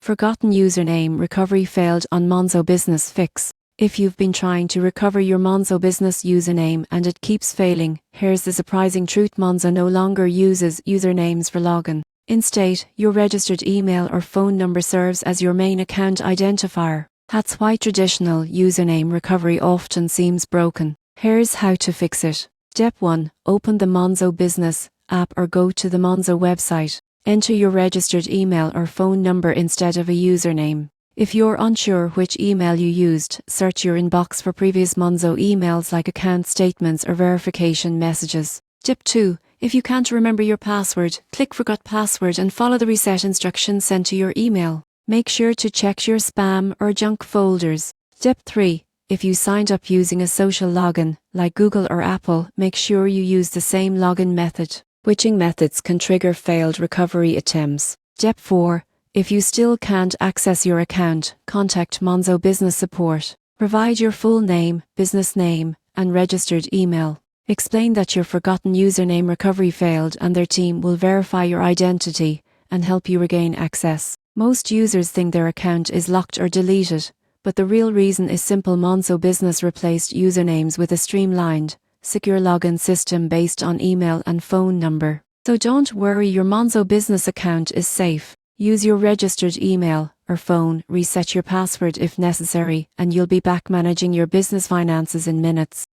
Forgotten username recovery failed on Monzo Business Fix. If you've been trying to recover your Monzo Business username and it keeps failing, here's the surprising truth: Monzo no longer uses usernames for login. Instead, your registered email or phone number serves as your main account identifier. That's why traditional username recovery often seems broken. Here's how to fix it. Step 1. Open the Monzo Business app or go to the Monzo website. Enter your registered email or phone number instead of a username. If you're unsure which email you used, search your inbox for previous Monzo emails like account statements or verification messages. Step 2. If you can't remember your password, click Forgot Password and follow the reset instructions sent to your email. Make sure to check your spam or junk folders. Step 3. If you signed up using a social login, like Google or Apple, make sure you use the same login method. Switching methods can trigger failed recovery attempts. Step 4. If you still can't access your account, contact Monzo Business Support. Provide your full name, business name, and registered email. Explain that your forgotten username recovery failed and their team will verify your identity and help you regain access. Most users think their account is locked or deleted, but the real reason is simple: Monzo Business replaced usernames with a streamlined, secure login system based on email and phone number. So don't worry, your Monzo Business account is safe. Use your registered email or phone, reset your password if necessary, and you'll be back managing your business finances in minutes.